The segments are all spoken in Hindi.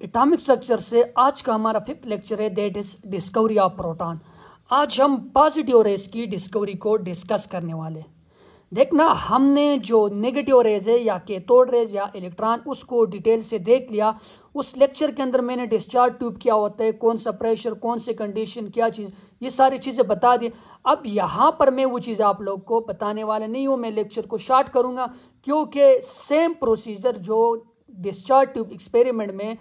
एटॉमिक स्ट्रक्चर से आज का हमारा 5th लेक्चर है, that is discovery of proton. आज हम पॉजिटिव रेज की डिस्कवरी को डिस्कस करने वाले। देखना, हमने जो नेगेटिव रेज है या कैथोड रेज या इलेक्ट्रॉन उसको डिटेल से देख लिया। उस लेक्चर के अंदर मैंने डिस्चार्ज ट्यूब क्या होता है, कौन सा प्रेशर, कौन से कंडीशन, क्या चीज़, ये सारी चीज़ें बता दी। अब यहाँ पर मैं वो चीज़ आप लोग को बताने वाला नहीं हूँ, मैं लेक्चर को शॉर्ट करूँगा क्योंकि सेम प्रोसीजर जो डिस्चार्ज ट्यूब एक्सपेरिमेंट में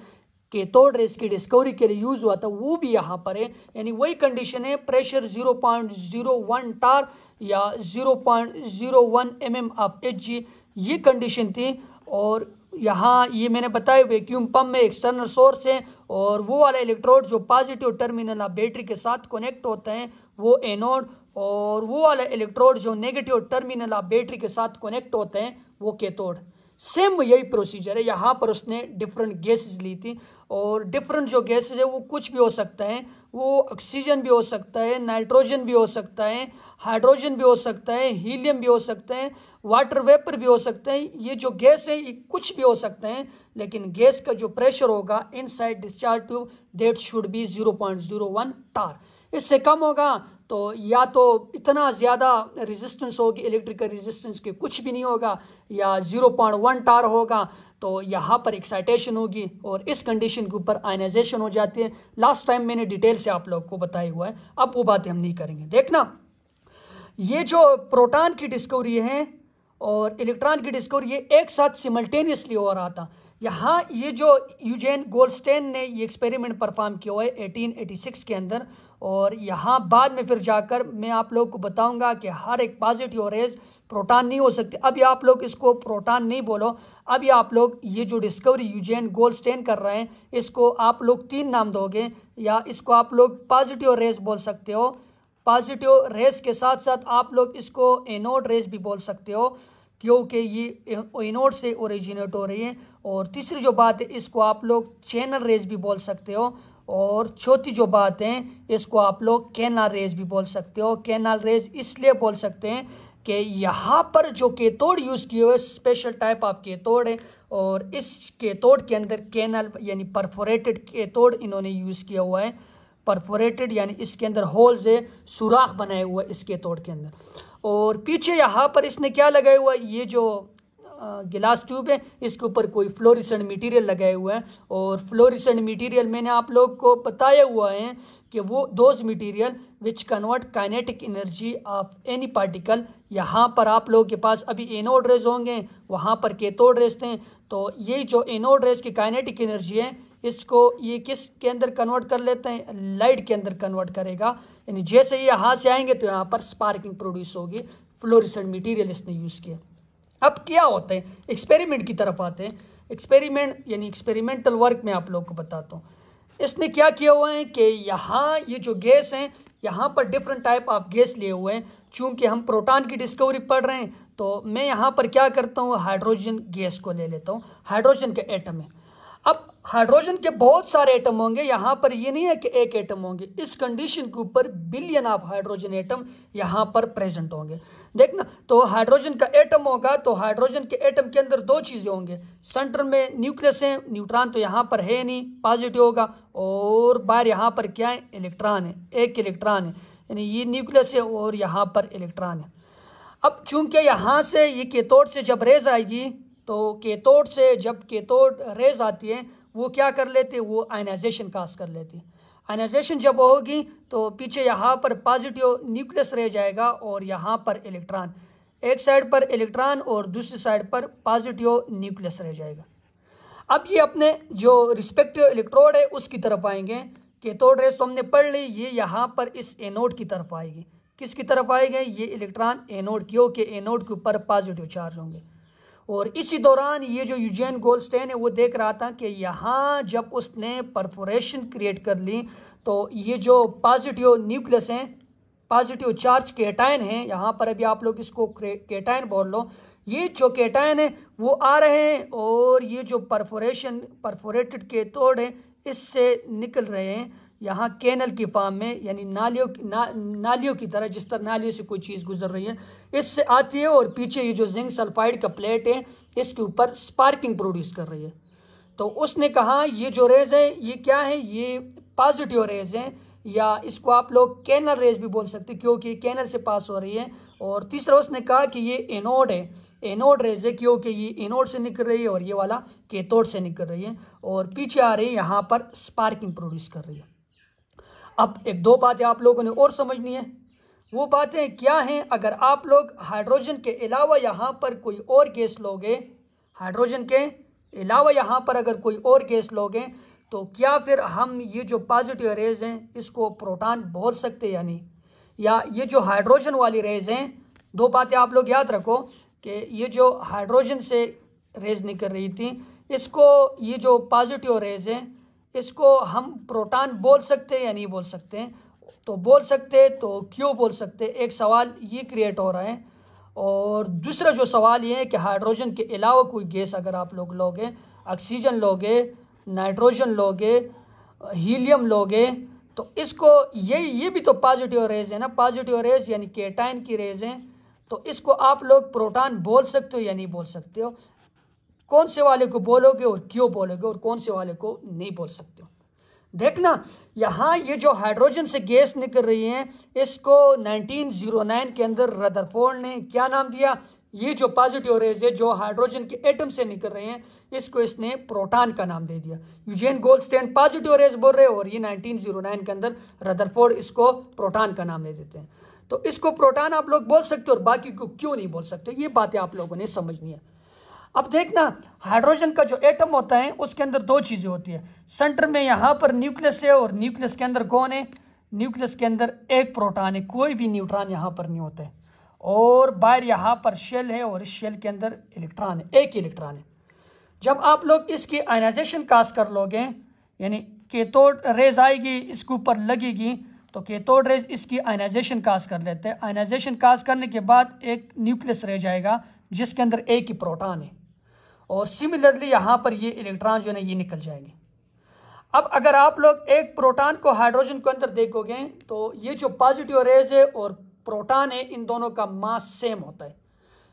कैथोड रेज की डिस्कवरी के लिए यूज हुआ था वो भी यहाँ पर है, यानी वही कंडीशन है। प्रेशर 0.01 टार या 0.01 mm ऑफ Hg, ये कंडीशन थी। और यहाँ ये मैंने बताया वैक्यूम पंप में एक्सटर्नल सोर्स है और वो वाला इलेक्ट्रोड जो पॉजिटिव टर्मिनल ऑफ बैटरी के साथ कनेक्ट होते हैं वो एनोड, और वो वाला इलेक्ट्रोड जो नेगेटिव टर्मिनल ऑफ बैटरी के साथ कनेक्ट होते हैं वो कैथोड। सेम यही प्रोसीजर है। यहाँ पर उसने डिफरेंट गैसेस ली थी और डिफरेंट जो गैसेस है वो कुछ भी हो सकता है, वो ऑक्सीजन भी हो सकता है, नाइट्रोजन भी हो सकता है, हाइड्रोजन भी हो सकता है, हीलियम भी हो सकता है, वाटर वेपर भी हो सकता है। ये जो गैस है ये कुछ भी हो सकते हैं, लेकिन गैस का जो प्रेशर होगा inside discharge tube that should be 0.01 टार। इससे कम होगा तो या तो इतना ज़्यादा रेजिस्टेंस होगी, इलेक्ट्रिकल रेजिस्टेंस के कुछ भी नहीं होगा, या 0.1 टार होगा तो यहाँ पर एक्साइटेशन होगी और इस कंडीशन के ऊपर आयनाइजेशन हो जाती है। लास्ट टाइम मैंने डिटेल से आप लोग को बताया हुआ है, अब वो बातें हम नहीं करेंगे। देखना, ये जो प्रोटॉन की डिस्कवरी है और इलेक्ट्रॉन की डिस्कवरी ये एक साथ सिमल्टेनियसली हो रहा था। यहाँ ये जो यूजेन गोल्डस्टेन ने ये एक्सपेरिमेंट परफॉर्म किया हुआ है 1886 के अंदर, और यहाँ बाद में फिर जाकर मैं आप लोग को बताऊंगा कि हर एक पॉजिटिव रेज प्रोटॉन नहीं हो सकते। अभी आप लोग इसको प्रोटॉन नहीं बोलो, अभी आप लोग ये जो डिस्कवरी यूजेन गोल्डस्टेन कर रहे हैं इसको आप लोग 3 नाम दोगे, या इसको आप लोग पॉजिटिव रेज बोल सकते हो। पॉजिटिव रेज के साथ साथ आप लोग इसको एनोड रेज भी बोल सकते हो क्योंकि ये एनोड से ओरिजिनेट हो रही है। और तीसरी जो बात है इसको आप लोग चैनल रेज भी बोल सकते हो, और चौथी जो बात है इसको आप लोग कैनाल रेज भी बोल सकते हो। कैनाल रेज इसलिए बोल सकते हैं कि यहाँ पर जो कैथोड यूज़ किए हुए स्पेशल टाइप ऑफ कैथोड है, और इस कैथोड के अंदर कैनाल यानी परफोरेटेड कैथोड इन्होंने यूज़ किया हुआ है। परफोरेटेड यानी इसके अंदर होल्स है, सुराख बनाए हुआ है इस कैथोड के अंदर। और पीछे यहाँ पर इसने क्या लगाया हुआ है, ये जो गिलास ट्यूब है इसके ऊपर कोई फ्लोरिसेंट मटेरियल लगाए हुए हैं। और फ्लोरिसेंट मटेरियल मैंने आप लोग को बताया हुआ है कि वो those material which convert kinetic energy of any particle. यहाँ पर आप लोगों के पास अभी एनोड रेज होंगे, वहाँ पर कैथोड रेज थे, तो ये जो एनोड रेज की काइनेटिक एनर्जी है इसको ये किस के अंदर कन्वर्ट कर लेते हैं, लाइट के अंदर कन्वर्ट करेगा। यानी जैसे ये यहाँ से आएंगे तो यहाँ पर स्पार्किंग प्रोड्यूस होगी। फ्लोरिसेंट मटेरियल इसने यूज़ किया। अब क्या होता है, एक्सपेरिमेंट की तरफ आते हैं। एक्सपेरिमेंट यानी एक्सपेरिमेंटल वर्क में आप लोग को बताता हूँ। इसने क्या किया हुआ है कि यहाँ ये जो गैस हैं यहाँ पर डिफरेंट टाइप ऑफ गैस लिए हुए हैं। चूंकि हम प्रोटॉन की डिस्कवरी पढ़ रहे हैं तो मैं यहाँ पर क्या करता हूँ, हाइड्रोजन गैस को ले लेता हूँ। हाइड्रोजन के एटम है। अब हाइड्रोजन के बहुत सारे एटम होंगे, यहाँ पर ये नहीं है कि एक एटम होंगे, इस कंडीशन के ऊपर बिलियन ऑफ हाइड्रोजन एटम यहाँ पर प्रेजेंट होंगे। देखना, तो हाइड्रोजन का एटम होगा तो हाइड्रोजन के एटम के अंदर 2 चीज़ें होंगे। सेंटर में न्यूक्लियस है, न्यूट्रॉन तो यहाँ पर है नहीं, पॉजिटिव होगा, और बाहर यहाँ पर क्या है, इलेक्ट्रॉन है, एक इलेक्ट्रॉन है, यानी ये न्यूक्लियस है और यहाँ पर इलेक्ट्रॉन है। अब चूंकि यहाँ से ये कैथोड से जब रेज आएगी तो कैथोड से जब कैथोड रेज आती है वो क्या कर लेते हैं, वो आयनाइजेशन काज कर लेती है। आयनाइजेशन जब होगी तो पीछे यहाँ पर पॉजिटिव न्यूक्लियस रह जाएगा और यहाँ पर इलेक्ट्रॉन, एक साइड पर इलेक्ट्रॉन और दूसरी साइड पर पॉजिटिव न्यूक्लियस रह जाएगा। अब ये अपने जो रिस्पेक्टिव इलेक्ट्रोड है उसकी तरफ आएंगे। कैथोड रेज तो हमने पढ़ ली, ये यहाँ पर इस एनोड की तरफ आएगी। किसकी तरफ आएंगे, ये इलेक्ट्रॉन एनोड, क्योंकि एनोड के ऊपर पॉजिटिव चार्ज होंगे। और इसी दौरान ये जो यूजेन गोल्डस्टेन है वो देख रहा था कि यहाँ जब उसने परफोरेशन क्रिएट कर ली तो ये जो पॉजिटिव न्यूक्लियस हैं, पॉजिटिव चार्ज कैटायन हैं, यहाँ पर अभी आप लोग इसको कैटायन बोल लो, ये जो कैटायन है वो आ रहे हैं और ये जो परफोरेटेड कैथोड है इससे निकल रहे हैं यहाँ कैनल की फॉर्म में, यानी नालियों की तरह, जिस तरह नालियों से कोई चीज़ गुजर रही है इससे आती है, और पीछे ये जो जिंक सल्फाइड का प्लेट है इसके ऊपर स्पार्किंग प्रोड्यूस कर रही है। तो उसने कहा ये जो रेज है ये क्या है, ये पॉजिटिव रेज है, या इसको आप लोग कैनल रेज भी बोल सकते हैं क्योंकि कैनल से पास हो रही है। और तीसरा उसने कहा कि ये एनोड है, एनोड रेज है क्योंकि ये एनोड से निकल रही है और ये वाला कैथोड से निकल रही है और पीछे आ रही है यहाँ पर स्पार्किंग प्रोड्यूस कर रही है। अब एक दो बातें आप लोगों ने और समझनी है। वो बातें क्या हैं, अगर आप लोग हाइड्रोजन के अलावा यहाँ पर कोई और गैस लोगे, हाइड्रोजन के अलावा यहाँ पर अगर कोई और गैस लोगे तो क्या फिर हम ये जो पॉजिटिव रेज हैं इसको प्रोटॉन बोल सकते हैं या नहीं, या ये जो हाइड्रोजन वाली रेज हैं, दो बातें आप लोग याद रखो कि ये जो हाइड्रोजन से रेज निकल रही थी इसको, ये जो पॉजिटिव रेज हैं इसको हम प्रोटॉन बोल सकते हैं या नहीं बोल सकते हैं। तो बोल सकते, तो क्यों बोल सकते, एक सवाल ये क्रिएट हो रहा है। और दूसरा जो सवाल ये है कि हाइड्रोजन के अलावा कोई गैस अगर आप लोग लोगे, ऑक्सीजन लोगे, नाइट्रोजन लोगे, हीलियम लोगे, तो इसको ये भी तो पॉजिटिव रेज है ना, पॉजिटिव रेज यानी कैटायन की रेज हैं, तो इसको आप लोग प्रोटॉन बोल सकते हो या नहीं बोल सकते हो। कौन से वाले को बोलोगे और क्यों बोलोगे और कौन से वाले को नहीं बोल सकते हो। देखना यहाँ ये जो हाइड्रोजन से गैस निकल रही है इसको 1909 के अंदर रदरफोर्ड ने क्या नाम दिया, ये जो पॉजिटिव रेज है जो हाइड्रोजन के एटम से निकल रहे हैं इसको इसने प्रोटॉन का नाम दे दिया। यूजेन गोल्डस्टीन पॉजिटिव रेज बोल रहे हैं और ये 1909 के अंदर रदरफोर्ड इसको प्रोटॉन का नाम दे देते हैं। तो इसको प्रोटॉन आप लोग बोल सकते हो और बाकी को क्यों नहीं बोल सकते, ये बातें आप लोगों ने समझनी है। अब देखना हाइड्रोजन का जो एटम होता है उसके अंदर दो चीजें होती है, सेंटर में यहाँ पर न्यूक्लियस है और न्यूक्लियस के अंदर कौन है, न्यूक्लियस के अंदर एक प्रोटॉन है, कोई भी न्यूट्रॉन यहाँ पर नहीं होता है, और बाहर यहाँ पर शेल है और इस शेल के अंदर इलेक्ट्रॉन है, एक इलेक्ट्रॉन है। जब आप लोग इसकी आयनाइजेशन कास्ट कर लोगे यानी कैथोड रेज आएगी इसके ऊपर लगेगी तो कैथोड रेज इसकी आयनाइजेशन कास्ट कर लेते हैं। आयनाइजेशन कास्ट करने के बाद एक न्यूक्लियस रह जाएगा जिसके अंदर एक ही प्रोटॉन है और सिमिलरली यहाँ पर ये इलेक्ट्रॉन जो है ये निकल जाएंगे। अब अगर आप लोग एक प्रोटॉन को हाइड्रोजन के अंदर देखोगे तो ये जो पॉजिटिव रेज है और प्रोटॉन है इन दोनों का मास सेम होता है।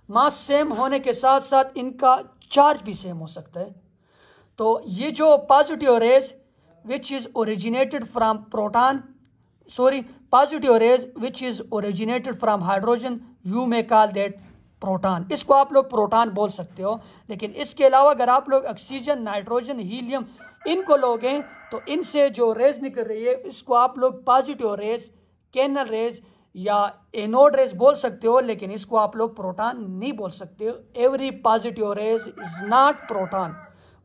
मास सेम होने के साथ साथ इनका चार्ज भी सेम हो सकता है। तो ये जो positive raise which is originated from proton, positive raise which is originated from hydrogen, you may call that proton, इसको आप लोग प्रोटॉन बोल सकते हो। लेकिन इसके अलावा अगर आप लोग ऑक्सीजन, नाइट्रोजन, हीलियम इनको लोगे तो इनसे जो रेज निकल रही है इसको आप लोग पॉजिटिव रेज, कैनल रेज या एनोड रेज बोल सकते हो, लेकिन इसको आप लोग प्रोटॉन नहीं बोल सकते हो। Every positive rays is not proton.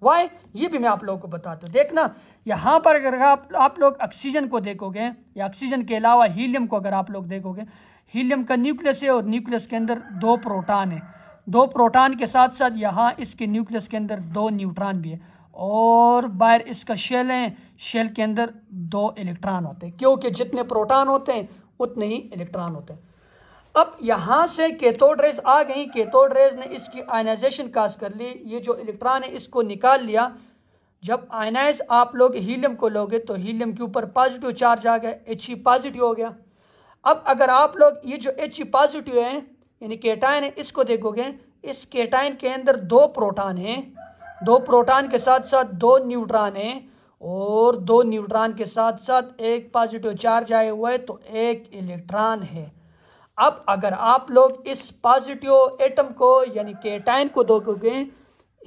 Why, ये भी मैं आप लोगों को बताता हूँ। देखना यहाँ पर अगर आप लोग ऑक्सीजन को देखोगे या ऑक्सीजन के अलावा हीलियम को अगर आप लोग देखोगे, हीलियम का न्यूक्लियस है और न्यूक्लियस के अंदर दो प्रोटॉन है, दो प्रोटॉन के साथ साथ यहाँ इसके न्यूक्लियस के अंदर दो न्यूट्रॉन भी है और बाहर इसका शेल है, शेल के अंदर दो इलेक्ट्रॉन होते हैं क्योंकि जितने प्रोटॉन होते हैं उतने ही इलेक्ट्रॉन होते हैं। अब यहाँ से कैथोड रेज आ गई, कैथोड रेज ने इसकी आयनाइजेशन कास्ट कर ली, ये जो इलेक्ट्रॉन है इसको निकाल लिया। जब आयनाइज आप लोग हीलियम को लोगे तो हीलियम के ऊपर पॉजिटिव चार्ज आ गया, He पॉजिटिव हो गया। अब अगर आप लोग ये जो He पॉजिटिव है यानी कैटायन है इसको देखोगे, इस कैटायन के अंदर दो प्रोटॉन हैं, दो प्रोटॉन के साथ साथ दो न्यूट्रॉन हैं और दो न्यूट्रॉन के साथ साथ एक पॉजिटिव चार्ज आया हुआ है तो एक इलेक्ट्रॉन है। अब अगर आप लोग इस पॉजिटिव एटम को यानी कैटायन को देखोगे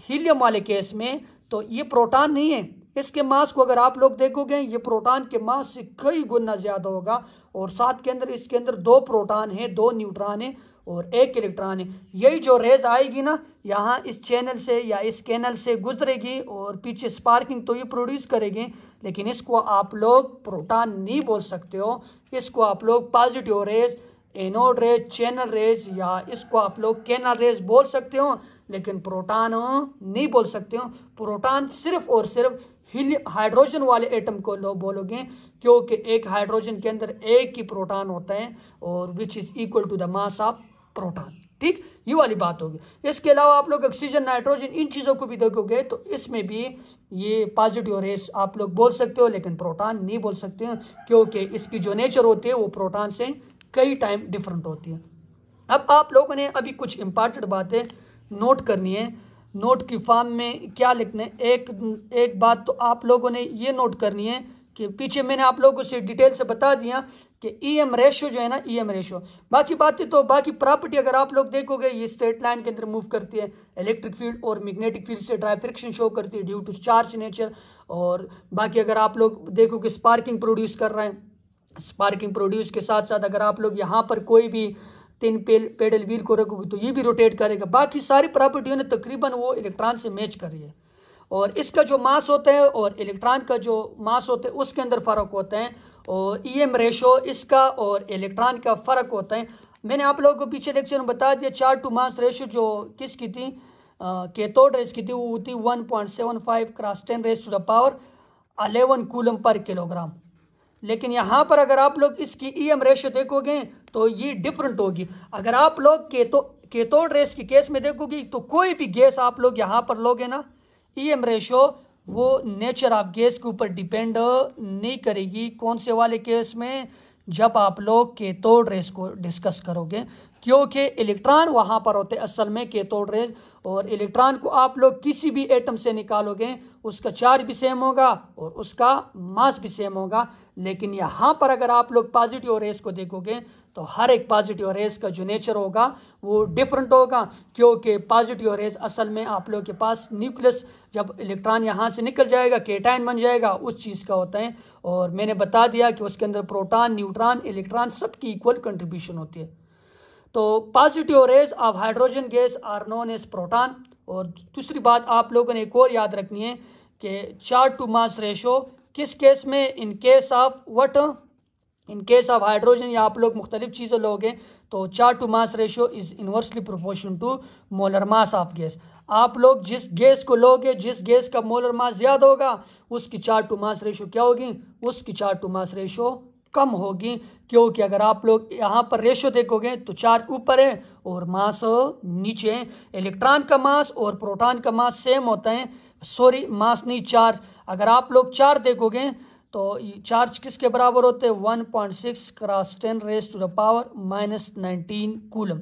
हीलियम वाले केस में तो ये प्रोटॉन नहीं है, इसके मास को अगर आप लोग देखोगे ये प्रोटॉन के मास से कई गुना ज्यादा होगा और साथ के अंदर इसके अंदर दो प्रोटॉन है, दो न्यूट्रॉन है और एक इलेक्ट्रॉन है। यही जो रेज आएगी ना यहाँ इस चैनल से या इस कैनल से गुजरेगी और पीछे स्पार्किंग तो ये प्रोड्यूस करेगी, लेकिन इसको आप लोग प्रोटॉन नहीं बोल सकते हो, इसको आप लोग positive rays, anode rays, channel rays या इसको आप लोग कैनल रेज बोल सकते हो, लेकिन प्रोटॉन नहीं बोल सकते हो। प्रोटॉन सिर्फ और सिर्फ हाइड्रोजन वाले एटम को लो बोलोगे क्योंकि एक हाइड्रोजन के अंदर एक ही प्रोटॉन होता है और which is equal to the mass of proton. ठीक, ये वाली बात होगी। इसके अलावा आप लोग ऑक्सीजन, नाइट्रोजन इन चीज़ों को भी देखोगे तो इसमें भी ये पॉजिटिव रेज आप लोग बोल सकते हो, लेकिन प्रोटॉन नहीं बोल सकते हैं क्योंकि इसकी जो नेचर होती है वो प्रोटॉन से कई टाइम डिफरेंट होती है। अब आप लोगों ने अभी कुछ इंपॉर्टेंट बातें नोट करनी है। नोट की फॉर्म में क्या लिखना है। एक बात तो आप लोगों ने ये नोट करनी है कि पीछे मैंने आप लोगों से डिटेल से बता दिया कि ईएम रेशियो जो है ना, ईएम रेशियो, बाकी बातें तो बाकी प्रॉपर्टी अगर आप लोग देखोगे ये स्ट्रेट लाइन के अंदर मूव करती है, इलेक्ट्रिक फील्ड और मैग्नेटिक फील्ड से ड्राइव फ्रिक्शन शो करती है ड्यू टू चार्ज नेचर। और बाकी अगर आप लोग देखोगे स्पार्किंग प्रोड्यूस कर रहे हैं, स्पार्किंग प्रोड्यूस के साथ साथ अगर आप लोग यहाँ पर कोई भी 3 पेडल व्हील को रखोगे तो ये भी रोटेट करेगा। बाकी सारी प्रॉपर्टियों ने तकरीबन वो इलेक्ट्रॉन से मैच कर रही है। और इसका जो मास होता है और इलेक्ट्रॉन का जो मास होता है उसके अंदर फ़र्क होता है, और ईएम रेशो इसका और इलेक्ट्रॉन का फ़र्क होता है। मैंने आप लोगों को पीछे लेक्चर में बता दिया चार्ज टू मास रेशो जो किसकी थी, कैथोड रेस की थी, वो थी 1.75 × 10⁻11 कूलम पर किलोग्राम। लेकिन यहाँ पर अगर आप लोग इसकी ईएम रेशो देखोगे तो ये डिफरेंट होगी। अगर आप लोग कैथोड रेस की केस में देखोगे तो कोई भी गैस आप लोग यहाँ पर लोगे ना, ईएम रेशो वो नेचर ऑफ गैस के ऊपर डिपेंड नहीं करेगी। कौन से वाले केस में, जब आप लोग कैथोड रेस को डिस्कस करोगे, क्योंकि इलेक्ट्रॉन वहाँ पर होते हैं असल में कैथोड रेस, और इलेक्ट्रॉन को आप लोग किसी भी एटम से निकालोगे उसका चार्ज भी सेम होगा और उसका मास भी सेम होगा। लेकिन यहाँ पर अगर आप लोग पॉजिटिव रेस को देखोगे तो हर एक पॉजिटिव रेस का जो नेचर होगा वो डिफरेंट होगा, क्योंकि पॉजिटिव रेस असल में आप लोग के पास न्यूक्लियस, जब इलेक्ट्रॉन यहाँ से निकल जाएगा कैटायन बन जाएगा, उस चीज़ का होता है। और मैंने बता दिया कि उसके अंदर प्रोटॉन, न्यूट्रॉन, इलेक्ट्रॉन सबकी इक्वल कंट्रीब्यूशन होती है। तो positive rays of hydrogen gas are known as proton. और दूसरी बात आप लोगों ने एक और याद रखनी है कि चार्ज टू मास रेशो किस केस में, in case of what, in case of hydrogen या आप लोग मुख्तलिफ चीज़ें लोगे तो charge to mass ratio is inversely proportional to molar mass of gas. आप लोग जिस गैस को लोगे, जिस गैस का मोलर मास ज़्यादा होगा उसकी चार्ज टू मास रेशो क्या होगी, उसकी चार्ज टू मास रेशो कम होगी। क्योंकि अगर आप लोग यहाँ पर रेशो देखोगे तो चार्ज ऊपर है और मास नीचे है। इलेक्ट्रॉन का मास और प्रोटॉन का मास सेम होता है, सॉरी मास नहीं चार्ज। अगर आप लोग चार्ज देखोगे तो चार्ज किसके बराबर होते हैं, 1.6 × 10⁻⁻19 कूलम।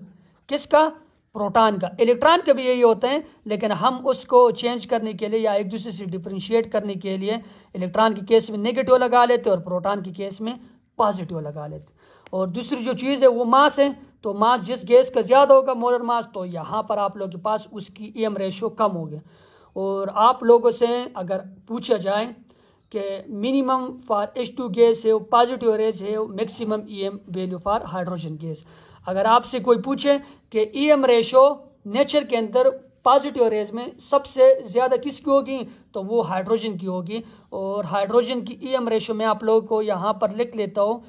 किसका, प्रोटॉन का। इलेक्ट्रॉन का भी यही होता है, लेकिन हम उसको चेंज करने के लिए या एक दूसरे से डिफरेंशिएट करने के लिए इलेक्ट्रॉन की केस में नेगेटिव लगा लेते और प्रोटॉन की केस में पॉजिटिव लगा लेते। और दूसरी जो चीज़ है वो मास है, तो मास जिस गैस का ज़्यादा होगा मोलर मास, तो यहाँ पर आप लोगों के पास उसकी ईएम रेशो कम होगी। और आप लोगों से अगर पूछा जाए कि मिनिमम फॉर H2 गैस है, पॉजिटिव रेस है, maximum EM value for hydrogen gas. अगर आपसे कोई पूछे कि ईएम रेशो नेचर के अंदर पॉजिटिव रेस में सबसे ज़्यादा किसकी होगी, तो वो हाइड्रोजन की होगी। और हाइड्रोजन की ईएम रेशो मैं आप लोगों को यहाँ पर लिख लेता हूँ।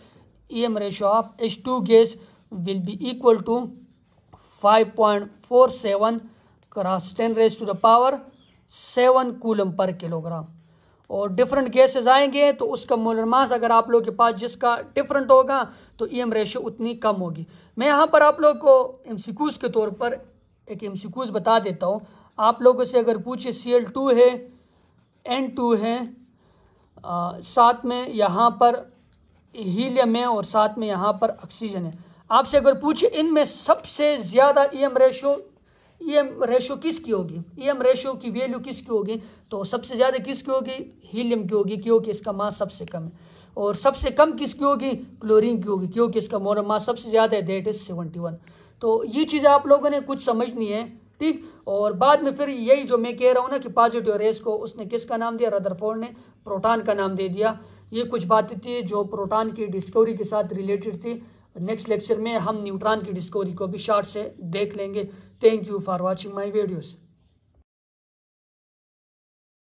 EM ratio of H2 gas will be equal to 5.47 × 10⁻7 coulomb per kilogram. और डिफरेंट गैसेस आएंगे तो उसका मोलर मास अगर आप लोगों के पास जिसका डिफरेंट होगा तो ईएम रेशो उतनी कम होगी। मैं यहाँ पर आप लोगों को एमसीक्यूज के तौर पर एक एमसीक्यूज बता देता हूँ। आप लोगों से अगर पूछे Cl2 है, N2 है, साथ में यहाँ पर हीलियम है और साथ में यहाँ पर ऑक्सीजन है, आपसे अगर पूछे इनमें सबसे ज़्यादा ईएम रेशो किसकी होगी, ईएम रेशो की वैल्यू किसकी होगी, तो सबसे ज़्यादा किसकी होगी, हीलियम की होगी, क्योंकि इसका मास सबसे कम है। और सबसे कम किसकी होगी, क्लोरीन की होगी, क्योंकि इसका मोलर मास सबसे ज़्यादा है, दैट इज 71। तो ये चीज़ें आप लोगों ने कुछ समझनी है, ठीक। और बाद में फिर यही जो मैं कह रहा हूँ ना कि पॉजिटिव रेस को उसने किसका नाम दिया, रदरफोर्ड ने प्रोटॉन का नाम दे दिया। ये कुछ बातें थी जो प्रोटॉन की डिस्कवरी के साथ रिलेटेड थी। नेक्स्ट लेक्चर में हम न्यूट्रॉन की डिस्कवरी को भी शॉर्ट से देख लेंगे। Thank you for watching my videos.